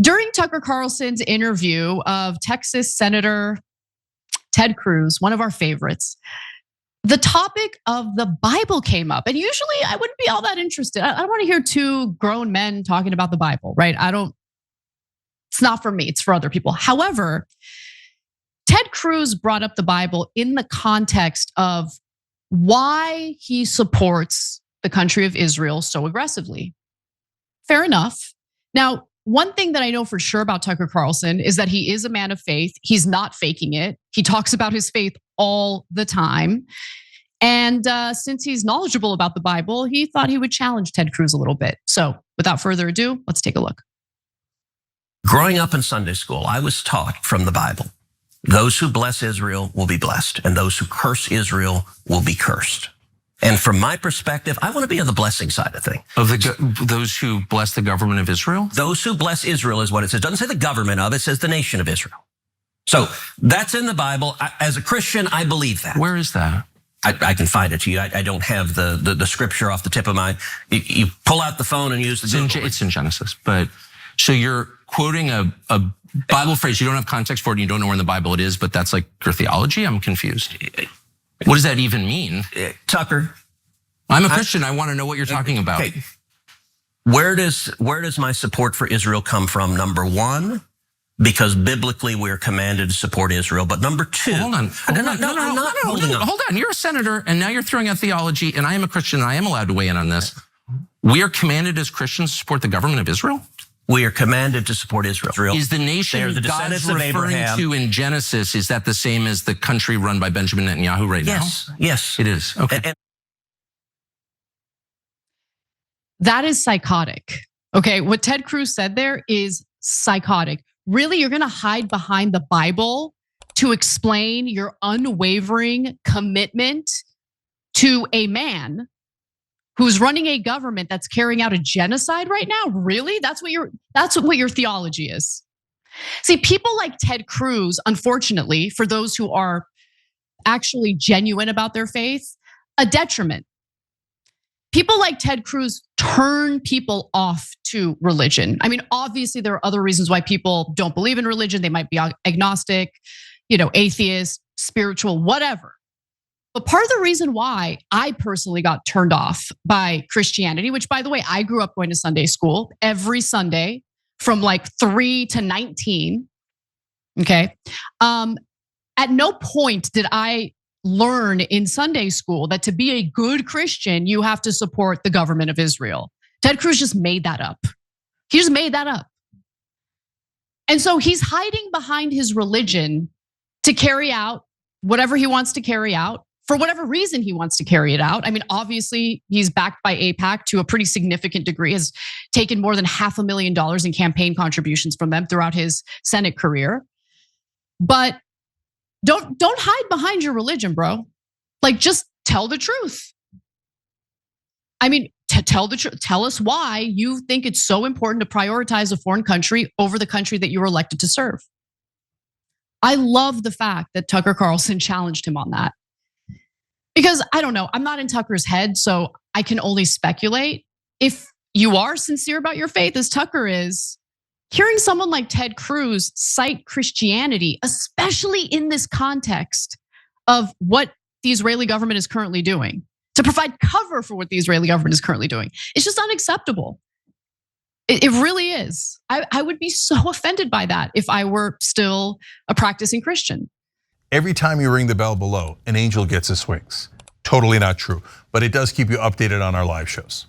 During Tucker Carlson's interview of Texas Senator Ted Cruz, one of our favorites, the topic of the Bible came up. And usually I wouldn't be all that interested. I don't want to hear two grown men talking about the Bible, right? It's not for me, it's for other people. However, Ted Cruz brought up the Bible in the context of why he supports the country of Israel so aggressively. Fair enough. Now, one thing that I know for sure about Tucker Carlson is that he is a man of faith. He's not faking it. He talks about his faith all the time. And since he's knowledgeable about the Bible, he thought he would challenge Ted Cruz a little bit. So without further ado, let's take a look. Growing up in Sunday school, I was taught from the Bible, those who bless Israel will be blessed, and those who curse Israel will be cursed. And from my perspective, I want to be on the blessing side of things. Of those who bless the government of Israel? Those who bless Israel is what it says. It doesn't say the government of, it says the nation of Israel. So that's in the Bible. As a Christian, I believe that. Where is that? I can find it to you. I don't have the scripture off the tip of my, you pull out the phone and use the Google. It's in Genesis, but so you're quoting a Bible phrase. You don't have context for it and you don't know where in the Bible it is, but that's like your theology? I'm confused. What does that even mean? Tucker. I'm a Christian. I want to know what you're talking about. Okay. Where does my support for Israel come from? Number one, because biblically we're commanded to support Israel. But number two, hold on. Hold on. You're a senator and now you're throwing out theology, and I am a Christian and I am allowed to weigh in on this. We are commanded as Christians to support the government of Israel? We are commanded to support Israel. Is the nation God's referring to in Genesis, is that the same as the country run by Benjamin Netanyahu right now? Yes. It is. Okay. That is psychotic. Okay, what Ted Cruz said there is psychotic. Really, you're gonna hide behind the Bible to explain your unwavering commitment to a man who's running a government that's carrying out a genocide right now? Really? That's what your theology is. See, people like Ted Cruz, unfortunately, for those who are actually genuine about their faith, a detriment. People like Ted Cruz turn people off to religion. I mean, obviously there are other reasons why people don't believe in religion. They might be agnostic, atheist, spiritual, whatever. But part of the reason why I personally got turned off by Christianity, which by the way, I grew up going to Sunday school every Sunday from like 3 to 19, okay? At no point did I learn in Sunday school that to be a good Christian, you have to support the government of Israel. Ted Cruz just made that up. He just made that up. And so he's hiding behind his religion to carry out whatever he wants to carry out, for whatever reason he wants to carry it out. I mean, obviously he's backed by AIPAC to a pretty significant degree, has taken more than $500,000 in campaign contributions from them throughout his Senate career. But don't hide behind your religion, bro. Like, just tell the truth. I mean, tell the truth. Tell us why you think it's so important to prioritize a foreign country over the country that you were elected to serve. I love the fact that Tucker Carlson challenged him on that. Because I don't know, I'm not in Tucker's head, so I can only speculate. If you are sincere about your faith, as Tucker is, hearing someone like Ted Cruz cite Christianity, especially in this context of what the Israeli government is currently doing, to provide cover for what the Israeli government is currently doing, it's just unacceptable. It really is. I would be so offended by that if I were still a practicing Christian. Every time you ring the bell below, an angel gets his wings. Totally not true, but it does keep you updated on our live shows.